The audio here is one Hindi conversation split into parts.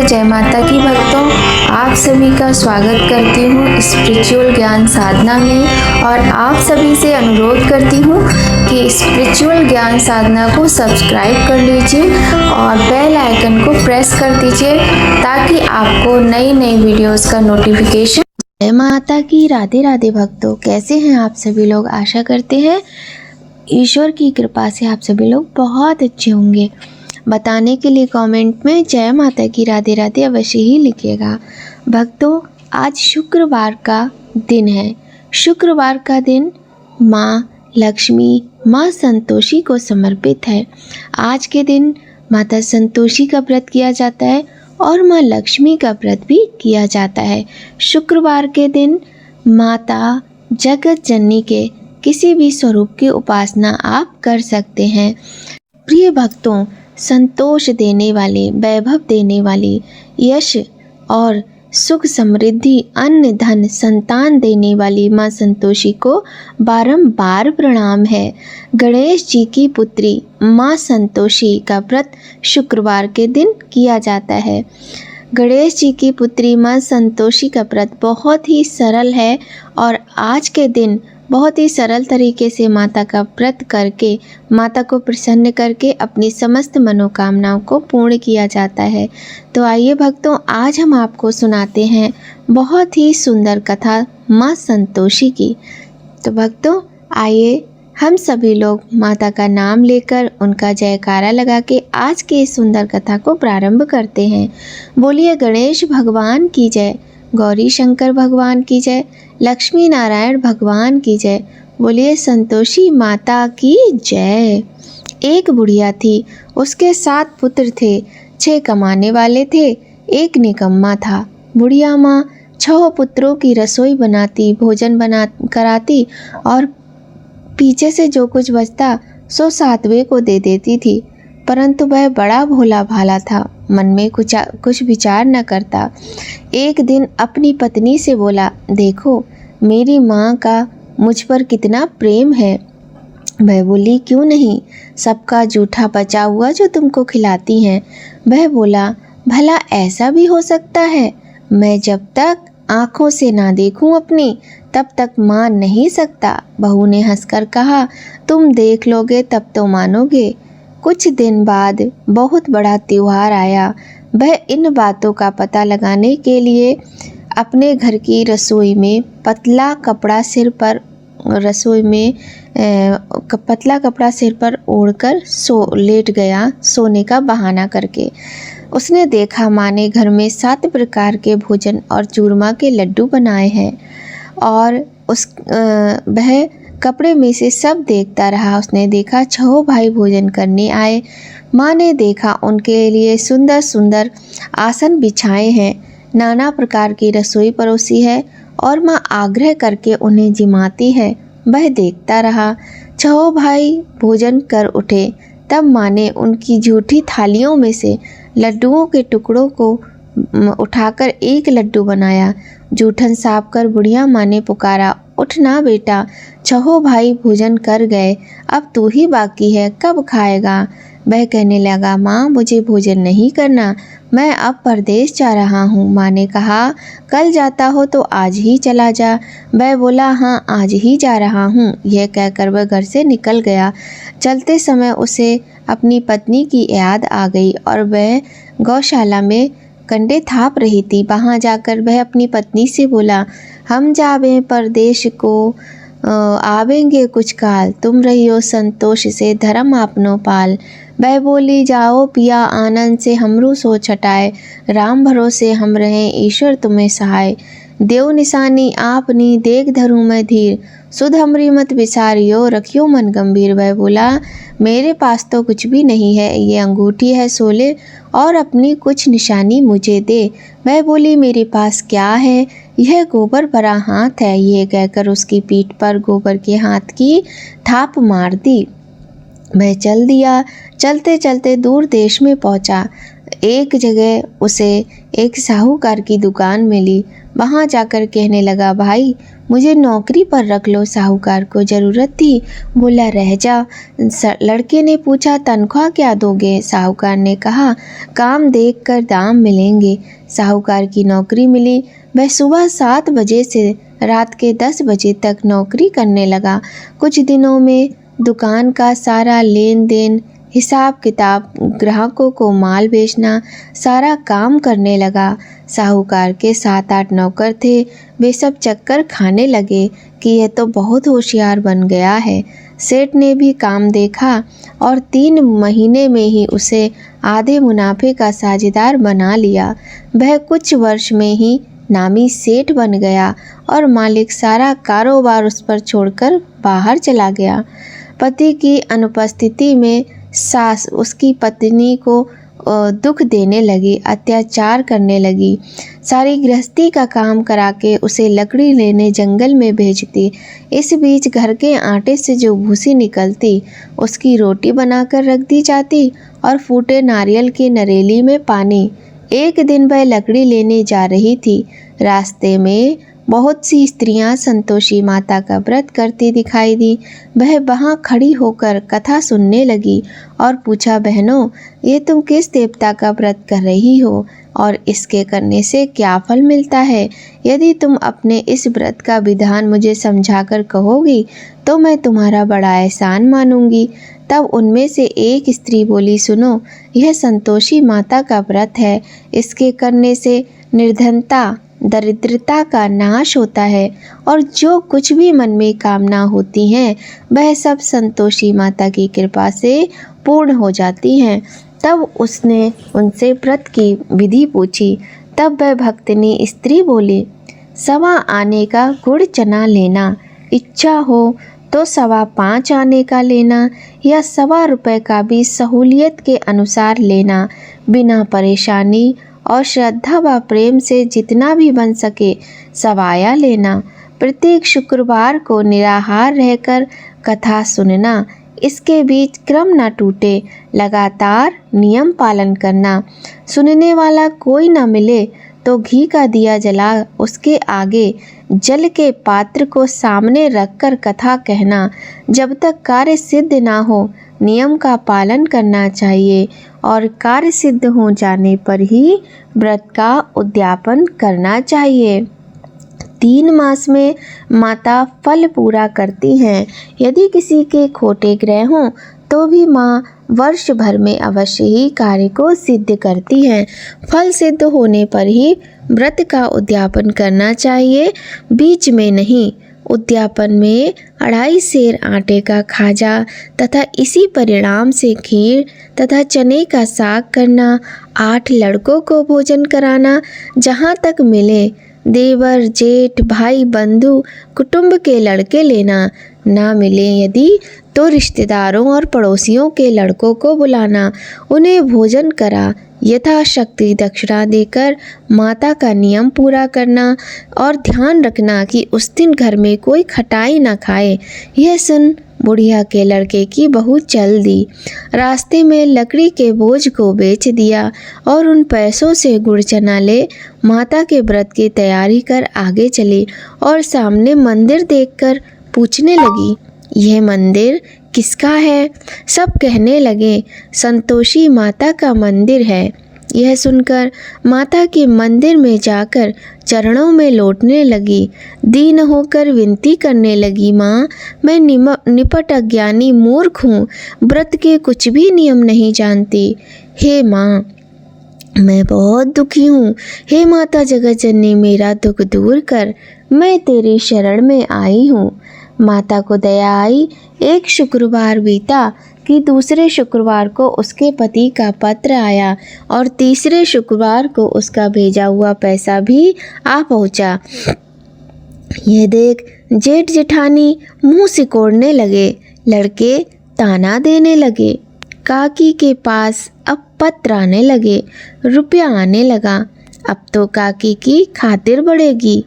जय माता की भक्तों, आप सभी का स्वागत करती हूँ स्पिरिचुअल ज्ञान साधना में। और आप सभी से अनुरोध करती हूँ कि स्पिरिचुअल ज्ञान साधना को सब्सक्राइब कर लीजिए और बेल आइकन को प्रेस कर दीजिए ताकि आपको नई नई वीडियोस का नोटिफिकेशन। जय माता की। राधे राधे भक्तों, कैसे हैं आप सभी लोग? आशा करते हैं ईश्वर की कृपा से आप सभी लोग बहुत अच्छे होंगे। बताने के लिए कमेंट में जय माता की राधे राधे अवश्य ही लिखिएगा। भक्तों, आज शुक्रवार का दिन है। शुक्रवार का दिन माँ लक्ष्मी, माँ संतोषी को समर्पित है। आज के दिन माता संतोषी का व्रत किया जाता है और माँ लक्ष्मी का व्रत भी किया जाता है। शुक्रवार के दिन माता जगत जननी के किसी भी स्वरूप की उपासना आप कर सकते हैं। प्रिय भक्तों, संतोष देने वाली, वैभव देने वाली, यश और सुख समृद्धि, अन्न धन संतान देने वाली माँ संतोषी को बारंबार प्रणाम है। गणेश जी की पुत्री माँ संतोषी का व्रत शुक्रवार के दिन किया जाता है। गणेश जी की पुत्री माँ संतोषी का व्रत बहुत ही सरल है और आज के दिन बहुत ही सरल तरीके से माता का व्रत करके, माता को प्रसन्न करके अपनी समस्त मनोकामनाओं को पूर्ण किया जाता है। तो आइए भक्तों, आज हम आपको सुनाते हैं बहुत ही सुंदर कथा माँ संतोषी की। तो भक्तों, आइए हम सभी लोग माता का नाम लेकर उनका जयकारा लगा के आज की इस सुंदर कथा को प्रारंभ करते हैं। बोलिए गणेश भगवान की जय, गौरी शंकर भगवान की जय, लक्ष्मी नारायण भगवान की जय। बोलिए संतोषी माता की जय। एक बुढ़िया थी, उसके 7 पुत्र थे। 6 कमाने वाले थे, एक निकम्मा था। बुढ़िया माँ 6 पुत्रों की रसोई बनाती, भोजन बना कराती और पीछे से जो कुछ बचता सो 7वें को दे देती थी। परंतु वह बड़ा भोला भाला था, मन में कुछ विचार न करता। एक दिन अपनी पत्नी से बोला, देखो मेरी माँ का मुझ पर कितना प्रेम है। वह बोली, क्यों नहीं, सबका जूठा बचा हुआ जो तुमको खिलाती हैं। वह बोला, भला ऐसा भी हो सकता है? मैं जब तक आँखों से ना देखूं अपनी, तब तक मान नहीं सकता। बहू ने हंसकर कहा, तुम देख लोगे तब तो मानोगे। कुछ दिन बाद बहुत बड़ा त्योहार आया। वह इन बातों का पता लगाने के लिए अपने घर की रसोई में पतला कपड़ा सिर पर ओढ़कर लेट गया, सोने का बहाना करके। उसने देखा माँ ने घर में 7 प्रकार के भोजन और चूरमा के लड्डू बनाए हैं और वह कपड़े में से सब देखता रहा। उसने देखा 6 भाई भोजन करने आए। माँ ने देखा उनके लिए सुंदर सुंदर आसन बिछाए हैं, नाना प्रकार की रसोई परोसी है और माँ आग्रह करके उन्हें जिमाती है। वह देखता रहा। 6 भाई भोजन कर उठे। तब माँ ने उनकी झूठी थालियों में से लड्डुओं के टुकड़ों को उठाकर एक लड्डू बनाया। जूठन साफ कर बुढ़िया माँ ने पुकारा, उठ ना बेटा, 6 भाई भोजन कर गए, अब तू ही बाकी है, कब खाएगा? वह कहने लगा, माँ मुझे भोजन नहीं करना, मैं अब परदेश जा रहा हूँ। माँ ने कहा, कल जाता हो तो आज ही चला जा। वह बोला, हाँ आज ही जा रहा हूँ। यह कहकर वह घर से निकल गया। चलते समय उसे अपनी पत्नी की याद आ गई और वह गौशाला में कंडे थाप रही थी। वहाँ जाकर वह अपनी पत्नी से बोला, हम जावे परदेश को, आवेंगे कुछ काल, तुम रहियो संतोष से धर्म आपनो पाल। वह बोली, जाओ पिया आनंद से हमरू सो छटाए, राम भरोसे हम रहें ईश्वर तुम्हें सहाय। देव निशानी आपनी देख धरूं मैं धीर, सुध हमरी मत विसारियो रखियो मन गंभीर। वह बोला, मेरे पास तो कुछ भी नहीं है, ये अंगूठी है सोले और अपनी कुछ निशानी मुझे दे। वह बोली, मेरे पास क्या है, यह गोबर भरा हाथ है। यह कहकर उसकी पीठ पर गोबर के हाथ की थाप मार दी। वह चल दिया। चलते चलते दूर देश में पहुंचा। एक जगह उसे एक साहूकार की दुकान मिली। वहां जाकर कहने लगा, भाई मुझे नौकरी पर रख लो, साहूकार को ज़रूरत थी। बोला, रह जा। लड़के ने पूछा, तनख्वाह क्या दोगे? साहूकार ने कहा, काम देखकर दाम मिलेंगे। साहूकार की नौकरी मिली। वह सुबह 7 बजे से रात के 10 बजे तक नौकरी करने लगा। कुछ दिनों में दुकान का सारा लेन देन, हिसाब किताब, ग्राहकों को माल बेचना, सारा काम करने लगा। साहूकार के 7-8 नौकर थे। वे सब चक्कर खाने लगे कि यह तो बहुत होशियार बन गया है। सेठ ने भी काम देखा और 3 महीने में ही उसे आधे मुनाफे का साझेदार बना लिया। वह कुछ वर्ष में ही नामी सेठ बन गया और मालिक सारा कारोबार उस पर छोड़कर बाहर चला गया। पति की अनुपस्थिति में सास उसकी पत्नी को दुख देने लगी, अत्याचार करने लगी। सारी गृहस्थी का काम करा के उसे लकड़ी लेने जंगल में भेजती। इस बीच घर के आटे से जो भूसी निकलती उसकी रोटी बनाकर रख दी जाती और फूटे नारियल की नरेली में पानी। एक दिन वह लकड़ी लेने जा रही थी। रास्ते में बहुत सी स्त्रियां संतोषी माता का व्रत करती दिखाई दी। वह वहां खड़ी होकर कथा सुनने लगी और पूछा, बहनों, ये तुम किस देवता का व्रत कर रही हो और इसके करने से क्या फल मिलता है? यदि तुम अपने इस व्रत का विधान मुझे समझाकर कहोगी तो मैं तुम्हारा बड़ा एहसान मानूंगी। तब उनमें से एक स्त्री बोली, सुनो, यह संतोषी माता का व्रत है। इसके करने से निर्धनता, दरिद्रता का नाश होता है और जो कुछ भी मन में कामना होती हैं वह सब संतोषी माता की कृपा से पूर्ण हो जाती हैं। तब उसने उनसे व्रत की विधि पूछी। तब वह भक्तिनी स्त्री बोली, 1.25 आने का गुड़ चना लेना, इच्छा हो तो 5.25 आने का लेना या 1.25 रुपये का भी सहूलियत के अनुसार लेना। बिना परेशानी और श्रद्धा व प्रेम से जितना भी बन सके सवाया लेना। प्रत्येक शुक्रवार को निराहार रहकर कथा सुनना। इसके बीच क्रम न टूटे, लगातार नियम पालन करना। सुनने वाला कोई न मिले तो घी का दिया जला उसके आगे जल के पात्र को सामने रखकर कथा कहना। जब तक कार्य सिद्ध ना हो नियम का पालन करना चाहिए और कार्य सिद्ध हो जाने पर ही व्रत का उद्यापन करना चाहिए। 3 मास में माता फल पूरा करती हैं। यदि किसी के खोटे ग्रह हों तो भी माँ वर्ष भर में अवश्य ही कार्य को सिद्ध करती हैं। फल सिद्ध होने पर ही व्रत का उद्यापन करना चाहिए, बीच में नहीं। उद्यापन में 2.5 सेर आटे का खाजा तथा इसी परिणाम से खीर तथा चने का साग करना, 8 लड़कों को भोजन कराना, जहाँ तक मिले देवर, जेठ, भाई, बंधु, कुटुंब के लड़के लेना, ना मिले यदि तो रिश्तेदारों और पड़ोसियों के लड़कों को बुलाना, उन्हें भोजन करा, यथाशक्ति दक्षिणा देकर माता का नियम पूरा करना और ध्यान रखना कि उस दिन घर में कोई खटाई ना खाए। यह सुन बुढ़िया के लड़के की बहू चल दी। रास्ते में लकड़ी के बोझ को बेच दिया और उन पैसों से गुड़ चना ले माता के व्रत की तैयारी कर आगे चली और सामने मंदिर देखकर पूछने लगी, यह मंदिर किसका है? सब कहने लगे, संतोषी माता का मंदिर है। यह सुनकर माता के मंदिर में जाकर चरणों में लौटने लगी। दीन होकर विनती करने लगी, माँ, मैं निपट अज्ञानी मूर्ख हूँ, व्रत के कुछ भी नियम नहीं जानती। हे माँ, मैं बहुत दुखी हूँ। हे माता जगत जननी, मेरा दुख दूर कर, मैं तेरी शरण में आई हूँ। माता को दया आई। एक शुक्रवार बीता कि दूसरे शुक्रवार को उसके पति का पत्र आया और तीसरे शुक्रवार को उसका भेजा हुआ पैसा भी आ पहुंचा। यह देख जेठ जेठानी मुंह सिकोड़ने लगे। लड़के ताना देने लगे। काकी के पास अब पत्र आने लगे, रुपया आने लगा। अब तो काकी की खातिर बढ़ेगी।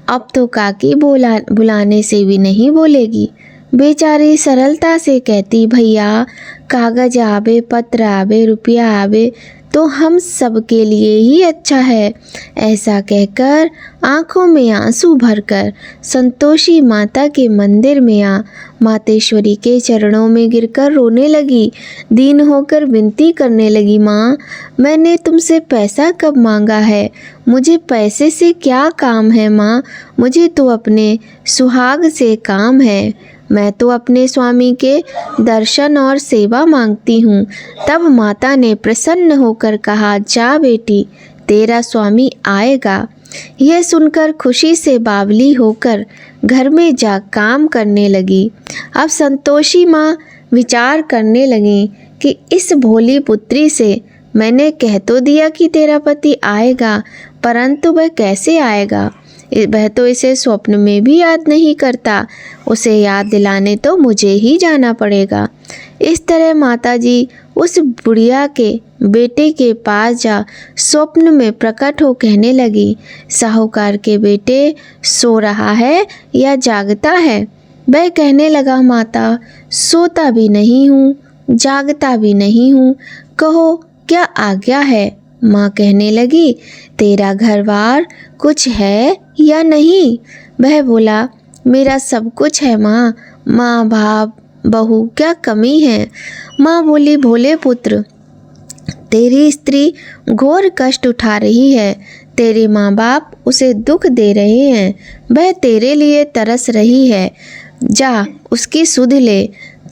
अब तो काकी बुलाने से भी नहीं बोलेगी। बेचारी सरलता से कहती, भैया कागज आवे, पत्र आवे, रुपया आवे तो हम सब के लिए ही अच्छा है। ऐसा कहकर आंखों में आंसू भरकर संतोषी माता के मंदिर में आ मातेश्वरी के चरणों में गिरकर रोने लगी। दीन होकर विनती करने लगी, माँ मैंने तुमसे पैसा कब मांगा है? मुझे पैसे से क्या काम है माँ? मुझे तो अपने सुहाग से काम है। मैं तो अपने स्वामी के दर्शन और सेवा मांगती हूँ। तब माता ने प्रसन्न होकर कहा, जा बेटी तेरा स्वामी आएगा। यह सुनकर खुशी से बावली होकर घर में जा काम करने लगी। अब संतोषी माँ विचार करने लगी कि इस भोली पुत्री से मैंने कह तो दिया कि तेरा पति आएगा, परंतु वह कैसे आएगा? वह तो इसे स्वप्न में भी याद नहीं करता। उसे याद दिलाने तो मुझे ही जाना पड़ेगा। इस तरह माताजी उस बुढ़िया के बेटे के पास जा स्वप्न में प्रकट हो कहने लगी, साहूकार के बेटे सो रहा है या जागता है? वह कहने लगा, माता सोता भी नहीं हूँ, जागता भी नहीं हूँ, कहो क्या आज्ञा है? माँ कहने लगी, तेरा घरबार कुछ है या नहीं? वह बोला, मेरा सब कुछ है माँ, माँ बाप बहू क्या कमी है? माँ बोली, भोले पुत्र तेरी स्त्री घोर कष्ट उठा रही है। तेरे माँ बाप उसे दुख दे रहे हैं। वह तेरे लिए तरस रही है, जा उसकी सुध ले।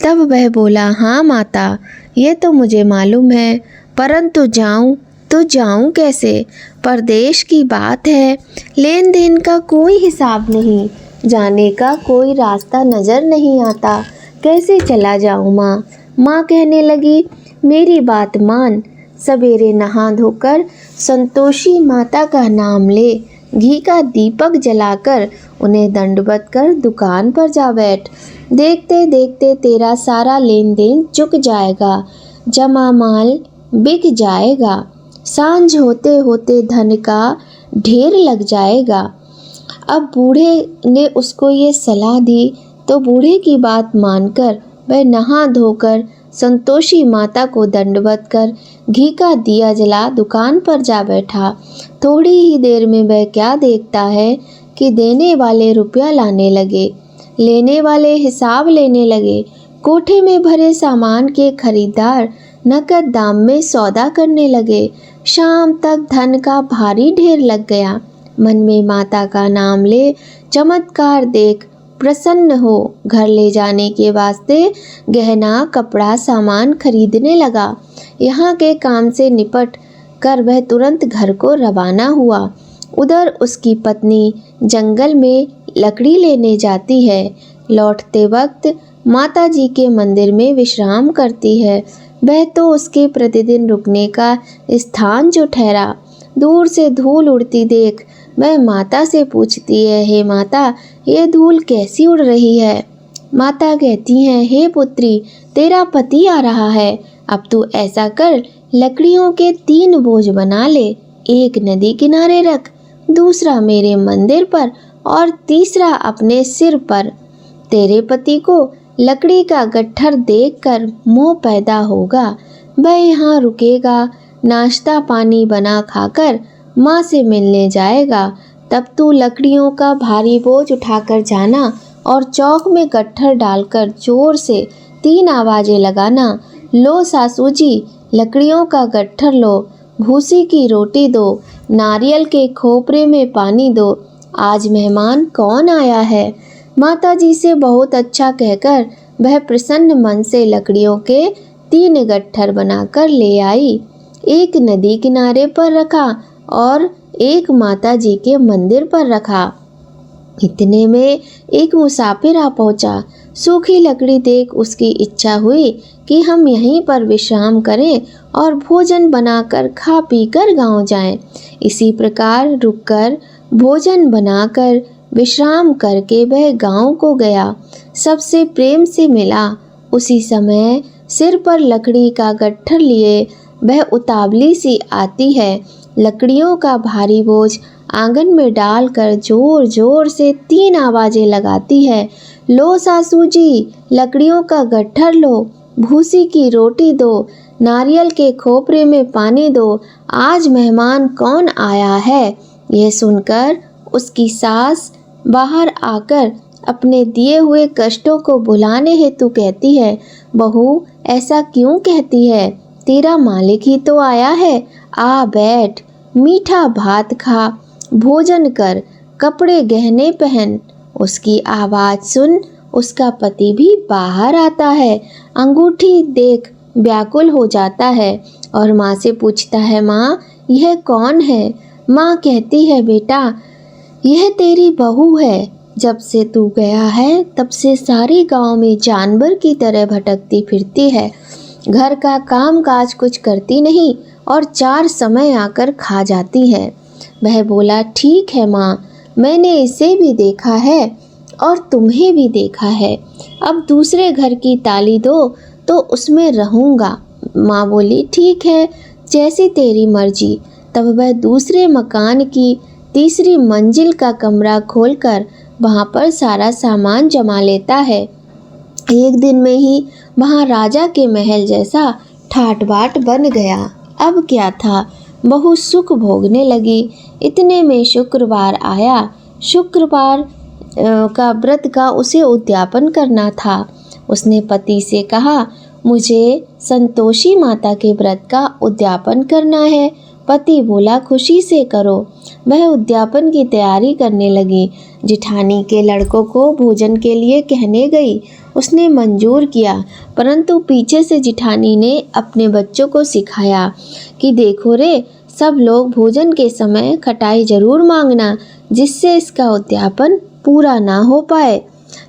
तब वह बोला, हाँ माता ये तो मुझे मालूम है, परंतु जाऊं तो जाऊं कैसे? परदेश की बात है, लेन देन का कोई हिसाब नहीं, जाने का कोई रास्ता नज़र नहीं आता, कैसे चला जाऊं माँ? माँ कहने लगी, मेरी बात मान, सवेरे नहा धोकर संतोषी माता का नाम ले, घी का दीपक जलाकर उन्हें दंडवत कर दुकान पर जा बैठ। देखते देखते तेरा सारा लेन देन चुक जाएगा, जमा माल बिक जाएगा, सांझ होते होते धन का ढेर लग जाएगा। अब बूढ़े ने उसको ये सलाह दी तो बूढ़े की बात मानकर वह नहा धोकर संतोषी माता को दंडवत कर घी का दिया जला दुकान पर जा बैठा। थोड़ी ही देर में वह क्या देखता है कि देने वाले रुपया लाने लगे, लेने वाले हिसाब लेने लगे। कोठे में भरे सामान के खरीदार नकद दाम में सौदा करने लगे। शाम तक धन का भारी ढेर लग गया। मन में माता का नाम ले, चमत्कार देख प्रसन्न हो घर ले जाने के वास्ते गहना कपड़ा सामान खरीदने लगा। यहाँ के काम से निपट कर वह तुरंत घर को रवाना हुआ। उधर उसकी पत्नी जंगल में लकड़ी लेने जाती है। लौटते वक्त माता जी के मंदिर में विश्राम करती है। वह तो उसके प्रतिदिन रुकने का स्थान जो ठहरा। दूर से धूल उड़ती देख वह माता से पूछती है, हे माता ये धूल कैसी उड़ रही है? माता कहती हैं, हे पुत्री तेरा पति आ रहा है, अब तू ऐसा कर लकड़ियों के 3 बोझ बना ले, एक नदी किनारे रख, दूसरा मेरे मंदिर पर और तीसरा अपने सिर पर। तेरे पति को लकड़ी का गट्ठर देखकर मोह पैदा होगा, वह यहाँ रुकेगा, नाश्ता पानी बना खाकर माँ से मिलने जाएगा। तब तू लकड़ियों का भारी बोझ उठाकर जाना और चौक में गट्ठर डालकर जोर से 3 आवाजें लगाना, लो सासू जी लकड़ियों का गट्ठर लो, भूसी की रोटी दो, नारियल के खोपरे में पानी दो, आज मेहमान कौन आया है? माता जी से बहुत अच्छा कहकर वह प्रसन्न मन से लकड़ियों के 3 गट्ठर बनाकर ले आई। एक नदी किनारे पर रखा और एक माता जी के मंदिर पर रखा। इतने में एक मुसाफिर आ पहुंचा। सूखी लकड़ी देख उसकी इच्छा हुई कि हम यहीं पर विश्राम करें और भोजन बनाकर खा पी कर गाँव जाएं। इसी प्रकार रुककर भोजन बनाकर विश्राम करके वह गांव को गया। सबसे प्रेम से मिला। उसी समय सिर पर लकड़ी का गट्ठर लिए वह उतावली सी आती है। लकड़ियों का भारी बोझ आंगन में डालकर जोर जोर से 3 आवाजें लगाती है, लो सासू जी, लकड़ियों का गट्ठर लो, भूसी की रोटी दो, नारियल के खोपरे में पानी दो, आज मेहमान कौन आया है। यह सुनकर उसकी सास बाहर आकर अपने दिए हुए कष्टों को भुलाने हेतु कहती है, बहू ऐसा क्यों कहती है, तेरा मालिक ही तो आया है, आ बैठ, मीठा भात खा, भोजन कर, कपड़े गहने पहन। उसकी आवाज़ सुन उसका पति भी बाहर आता है, अंगूठी देख व्याकुल हो जाता है और माँ से पूछता है, माँ यह कौन है। माँ कहती है, बेटा यह तेरी बहू है, जब से तू गया है तब से सारे गांव में जानवर की तरह भटकती फिरती है, घर का काम काज कुछ करती नहीं और 4 समय आकर खा जाती है। वह बोला, ठीक है माँ, मैंने इसे भी देखा है और तुम्हें भी देखा है, अब दूसरे घर की ताली दो तो उसमें रहूँगा। माँ बोली, ठीक है, जैसी तेरी मर्जी। तब वह दूसरे मकान की तीसरी मंजिल का कमरा खोलकर वहाँ पर सारा सामान जमा लेता है। एक दिन में ही वहाँ राजा के महल जैसा ठाट बाट बन गया। अब क्या था, बहू सुख भोगने लगी। इतने में शुक्रवार आया। शुक्रवार का व्रत का उसे उद्यापन करना था। उसने पति से कहा, मुझे संतोषी माता के व्रत का उद्यापन करना है। पति बोला, खुशी से करो। वह उद्यापन की तैयारी करने लगी। जिठानी के लड़कों को भोजन के लिए कहने गई। उसने मंजूर किया, परंतु पीछे से जिठानी ने अपने बच्चों को सिखाया कि देखो रे, सब लोग भोजन के समय खटाई जरूर मांगना, जिससे इसका उद्यापन पूरा ना हो पाए।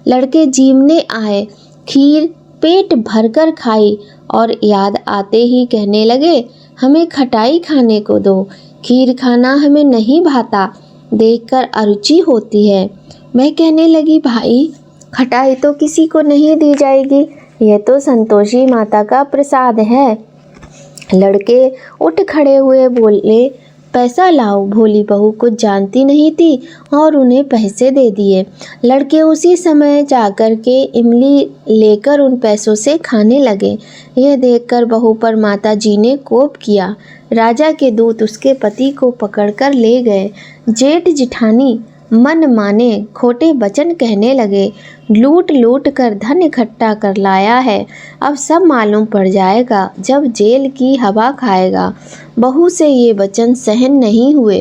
लड़के जीमने आए, खीर पेट भरकर खाई और याद आते ही कहने लगे, हमें खटाई खाने को दो, खीर खाना हमें नहीं भाता, देखकर अरुचि होती है। मैं कहने लगी, भाई खटाई तो किसी को नहीं दी जाएगी, यह तो संतोषी माता का प्रसाद है। लड़के उठ खड़े हुए बोले, पैसा लाओ। भोली बहू कुछ जानती नहीं थी और उन्हें पैसे दे दिए। लड़के उसी समय जाकर के इमली लेकर उन पैसों से खाने लगे। यह देखकर बहू पर माता जी ने कोप किया। राजा के दूत उसके पति को पकड़कर ले गए। जेठ जिठानी मन माने खोटे वचन कहने लगे, लूट लूट कर धन इकट्ठा कर लाया है, अब सब मालूम पड़ जाएगा जब जेल की हवा खाएगा। बहू से ये वचन सहन नहीं हुए।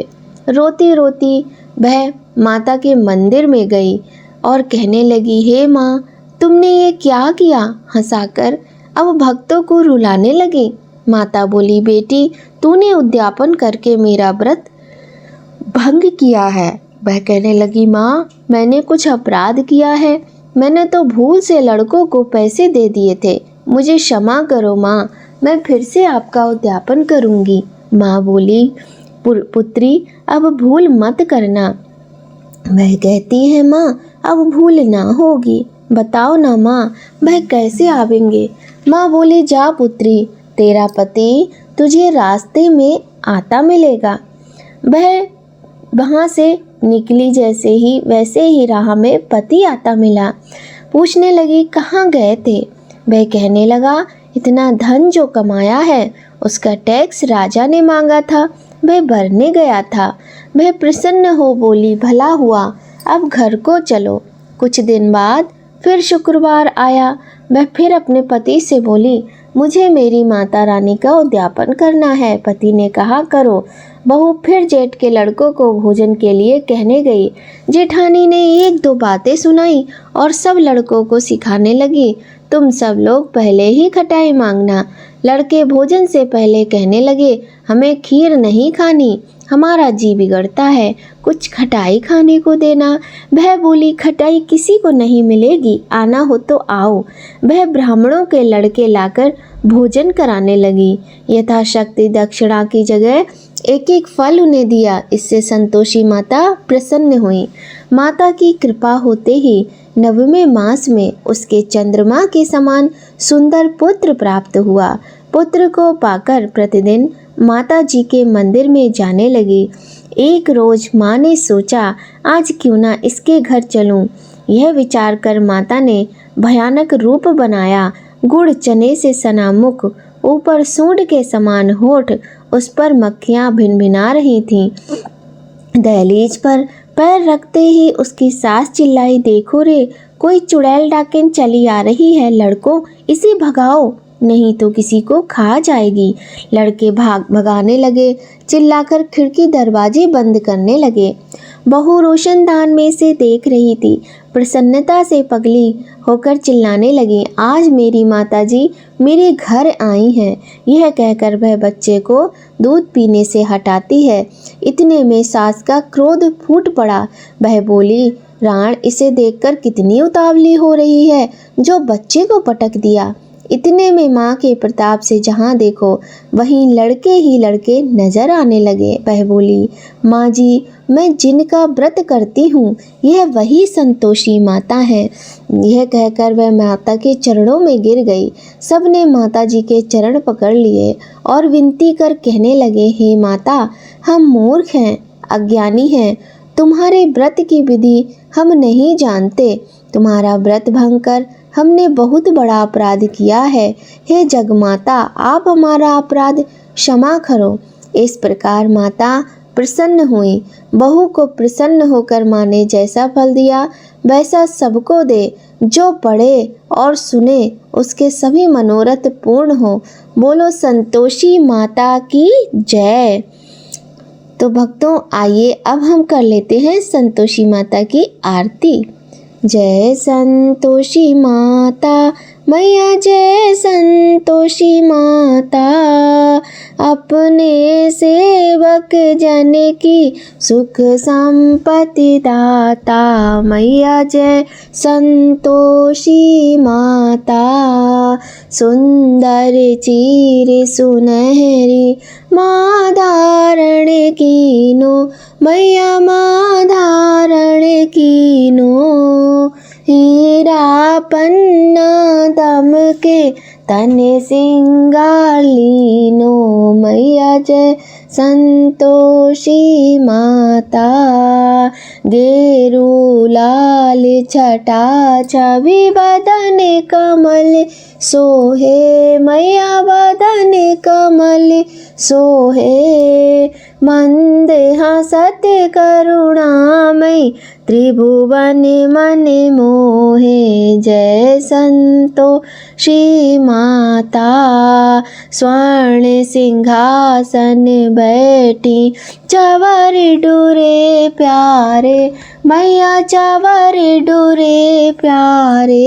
रोती रोती वह माता के मंदिर में गई और कहने लगी, हे माँ, तुमने ये क्या किया। हंसाकर अब भक्तों को रुलाने लगी। माता बोली, बेटी तूने उद्यापन करके मेरा व्रत भंग किया है। वह कहने लगी, माँ मैंने कुछ अपराध किया है, मैंने तो भूल से लड़कों को पैसे दे दिए थे, मुझे क्षमा करो माँ, मैं फिर से आपका उद्यापन करूँगी। माँ बोली, पुत्री अब भूल मत करना। वह कहती है, माँ अब भूल ना होगी, बताओ ना माँ, वह कैसे आवेंगे। माँ बोली, जा पुत्री, तेरा पति तुझे रास्ते में आता मिलेगा। वह वहाँ से निकली, जैसे ही वैसे ही राह में पति आता मिला। पूछने लगी, कहाँ गए थे। वह कहने लगा, इतना धन जो कमाया है उसका टैक्स राजा ने मांगा था, वह भरने गया था। वह प्रसन्न हो बोली, भला हुआ, अब घर को चलो। कुछ दिन बाद फिर शुक्रवार आया। वह फिर अपने पति से बोली, मुझे मेरी माता रानी का उद्यापन करना है। पति ने कहा, करो। बहू फिर जेठ के लड़कों को भोजन के लिए कहने गई। जेठानी ने 1-2 बातें सुनाई और सब लड़कों को सिखाने लगी, तुम सब लोग पहले ही खटाई मांगना। लड़के भोजन से पहले कहने लगे, हमें खीर नहीं खानी, हमारा जी बिगड़ता है, कुछ खटाई खाने को देना। वह बोली, खटाई किसी को नहीं मिलेगी, आना हो तो आओ। वह ब्राह्मणों के लड़के लाकर भोजन कराने लगी। यथाशक्ति दक्षिणा की जगह एक एक फल उन्हें दिया। इससे संतोषी माता प्रसन्न हुई। माता की कृपा होते ही 9वें मास में उसके चंद्रमा के समान सुंदर पुत्र प्राप्त हुआ। पुत्र को पाकर प्रतिदिन माता जी के मंदिर में जाने लगी। एक रोज माँ ने सोचा, आज क्यों ना इसके घर चलूं। यह विचार कर माता ने भयानक रूप बनाया। गुड़ चने से सना मुख, ऊपर सूंड के समान होठ, उस पर मक्खियां भिनभिना रही थीं। दहलीज पर पैर रखते ही उसकी सास चिल्लाई, देखो रे, कोई चुड़ैल डाकिन चली आ रही है, लड़कों इसे भगाओ, नहीं तो किसी को खा जाएगी। लड़के भगाने लगे, चिल्लाकर खिड़की दरवाजे बंद करने लगे। बहू रोशनदान में से देख रही थी। प्रसन्नता से पगली होकर चिल्लाने लगी, आज मेरी माताजी मेरे घर आई हैं। यह कहकर वह बच्चे को दूध पीने से हटाती है। इतने में सास का क्रोध फूट पड़ा। वह बोली, राण, इसे देखकर कितनी उतावली हो रही है, जो बच्चे को पटक दिया। इतने में माँ के प्रताप से जहाँ देखो वहीं लड़के ही लड़के नजर आने लगे। वह बोली, माँ जी, मैं जिनका व्रत करती हूँ यह वही संतोषी माता है। यह कहकर वह माता के चरणों में गिर गई। सबने माता जी के चरण पकड़ लिए और विनती कर कहने लगे, हे माता, हम मूर्ख हैं, अज्ञानी हैं, तुम्हारे व्रत की विधि हम नहीं जानते। तुम्हारा व्रत भंग कर हमने बहुत बड़ा अपराध किया है। हे जगमाता, आप हमारा अपराध क्षमा करो। इस प्रकार माता प्रसन्न हुई। बहू को प्रसन्न होकर माँ ने जैसा फल दिया वैसा सबको दे। जो पढ़े और सुने उसके सभी मनोरथ पूर्ण हो। बोलो संतोषी माता की जय। तो भक्तों, आइए अब हम कर लेते हैं संतोषी माता की आरती। जय संतोषी माता मैया, जय संतोषी माता, अपने सेवक जन की सुख संपत्ति दाता। मैया जय संतोषी माता, सुंदर चीर सुनहरी माँ धारण कीनो। मैया माँ धारण कीनो, हीरा पन्ना दम के तन सिंगार लीनो। मैया जय संतोषी माता, गेरू लाल छटा छवि बदन कमल सोहे। मैया बदन कमल सोहे, मंद हसत करुणामय त्रिभुवन मन मोहे। जय संतोषी माता, स्वर्ण सिंहासन बैठी चवर डुरे प्यारे। मैया चवर डुरे प्यारे,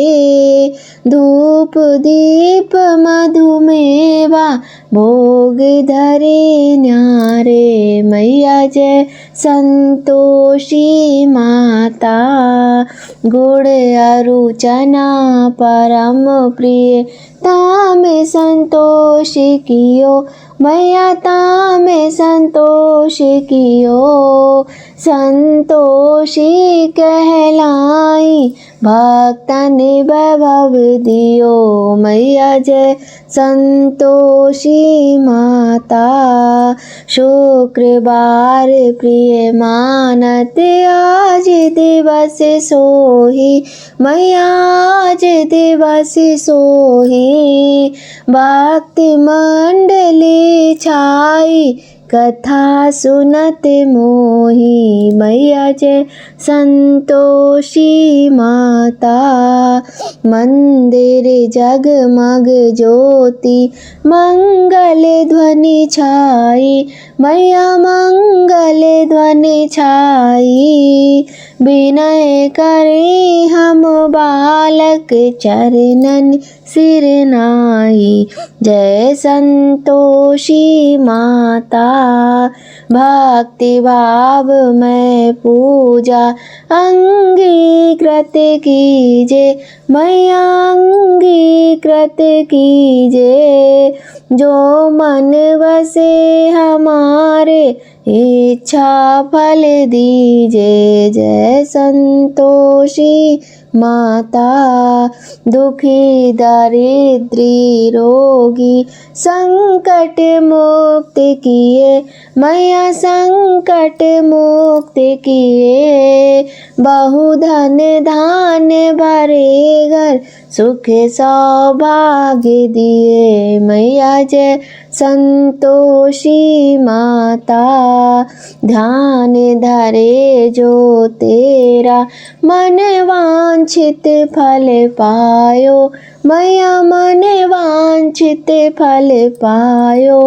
धूप दीप मधुमेवा भोग धरे न्यारे। मैया जय संतोषी माता, गुड़ अरु चना परम प्रिय ताम संतोष कियो। मैया ताम संतोष कियो, संतोषी कहलाई भक्तन वैभव दियो। मैया जय संतोषी माता, शुक्रवार प्रिय मानत आज दिवस सोही। मैया आज दिवस सोही, भक्ति मंडली छाई कथा सुनत मोही। मैया जय संतोषी माता, मंदिर जगमग ज्योति मंगल ध्वनि छाई। मैया मंगल ध्वनि छाई, विनय करे हम बालक चरणन सिर नाई। जय संतोषी माता, भक्ति भाव में पूजा अंगीकृत कीजे। मैया अंगीकृत कीजे, जो मन वसे हमारे इच्छा फल दीजे। जय संतोषी माता। दुखी दरिद्री रोगी संकट मुक्त किए मैया, संकट मुक्त किए। बहुधन धान्य भरे घर सुख सौभाग्य दिए मैया, जय संतोषी माता। ध्यान धरे जो तेरा मन वांछित फल पायो मैया, मन वांछित फल पायो।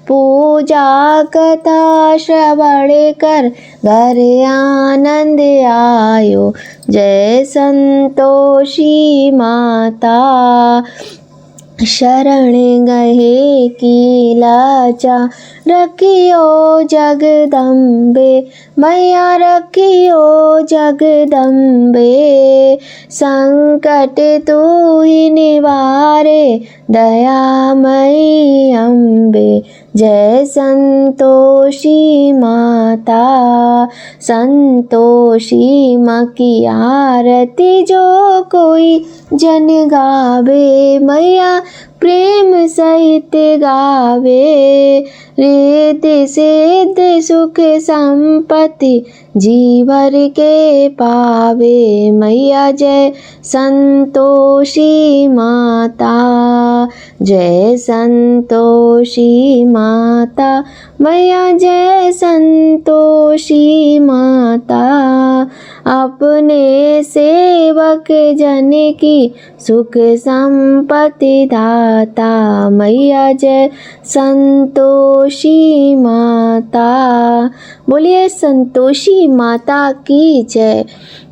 पूजा कथा श्रवण कर घर आनंद आयो, जय संतोषी माता। शरण गहे की लाचा रखियो जगदम्बे मैया, रखियो जगदम्बे। संकट तू ही निवारे दयामयी अम्बे, जय संतोषी माता। संतोषी माँ की आरती जो कोई जन गावे मैया, प्रेम सहित गावे। रिद्धि सिद्धि सुख संपत्ति जीवर के पावे मैया, जय संतोषी माता। जय संतोषी माता मैया, जय संतोषी माता। अपने सेवक जन की सुख संपत्ति दाता मैया, जय संतोषी माता। बोलिए संतोषी माता की जय,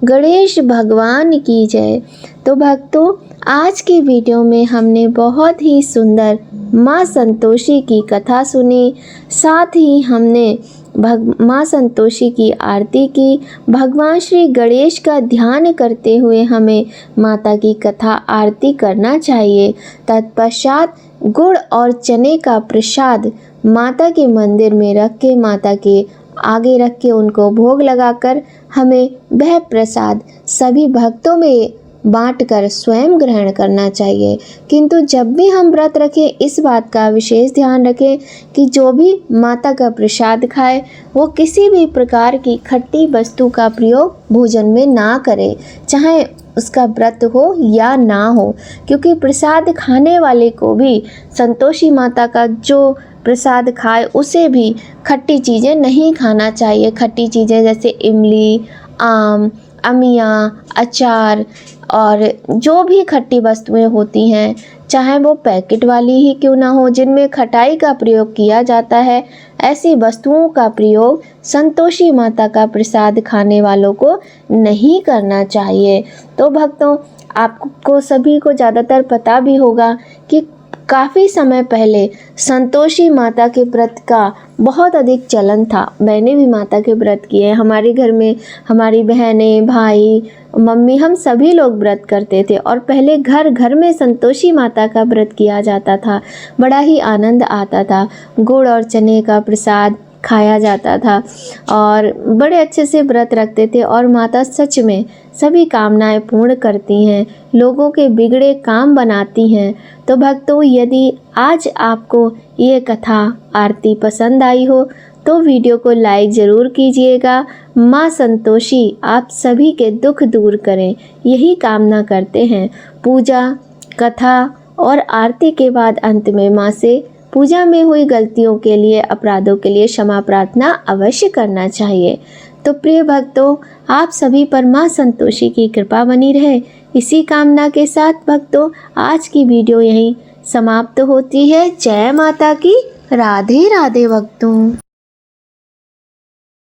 गणेश भगवान की जय। तो भक्तों, आज की वीडियो में हमने बहुत ही सुंदर माँ संतोषी की कथा सुनी, साथ ही हमने माँ संतोषी की आरती की। भगवान श्री गणेश का ध्यान करते हुए हमें माता की कथा आरती करना चाहिए। तत्पश्चात गुड़ और चने का प्रसाद माता के मंदिर में रख के, माता के आगे रख के उनको भोग लगाकर हमें वह प्रसाद सभी भक्तों में बांटकर स्वयं ग्रहण करना चाहिए। किंतु जब भी हम व्रत रखें, इस बात का विशेष ध्यान रखें कि जो भी माता का प्रसाद खाए वो किसी भी प्रकार की खट्टी वस्तु का प्रयोग भोजन में ना करे, चाहे उसका व्रत हो या ना हो। क्योंकि प्रसाद खाने वाले को भी संतोषी माता का जो प्रसाद खाए उसे भी खट्टी चीज़ें नहीं खाना चाहिए। खट्टी चीज़ें जैसे इमली, आम, अमिया, अचार और जो भी खट्टी वस्तुएं होती हैं, चाहे वो पैकेट वाली ही क्यों ना हो, जिनमें खटाई का प्रयोग किया जाता है, ऐसी वस्तुओं का प्रयोग संतोषी माता का प्रसाद खाने वालों को नहीं करना चाहिए। तो भक्तों, आपको सभी को ज़्यादातर पता भी होगा कि काफ़ी समय पहले संतोषी माता के व्रत का बहुत अधिक चलन था। मैंने भी माता के व्रत किए। हमारे घर में हमारी बहनें, भाई, मम्मी, हम सभी लोग व्रत करते थे और पहले घर घर में संतोषी माता का व्रत किया जाता था। बड़ा ही आनंद आता था। गुड़ और चने का प्रसाद खाया जाता था और बड़े अच्छे से व्रत रखते थे। और माता सच में सभी कामनाएं पूर्ण करती हैं, लोगों के बिगड़े काम बनाती हैं। तो भक्तों, यदि आज आपको ये कथा आरती पसंद आई हो तो वीडियो को लाइक ज़रूर कीजिएगा। माँ संतोषी आप सभी के दुख दूर करें, यही कामना करते हैं। पूजा, कथा और आरती के बाद अंत में माँ से पूजा में हुई गलतियों के लिए, अपराधों के लिए क्षमा प्रार्थना अवश्य करना चाहिए। तो प्रिय भक्तों, आप सभी पर माँ संतोषी की कृपा बनी रहे, इसी कामना के साथ भक्तों आज की वीडियो यहीं समाप्त होती है। जय माता की। राधे राधे भक्तों।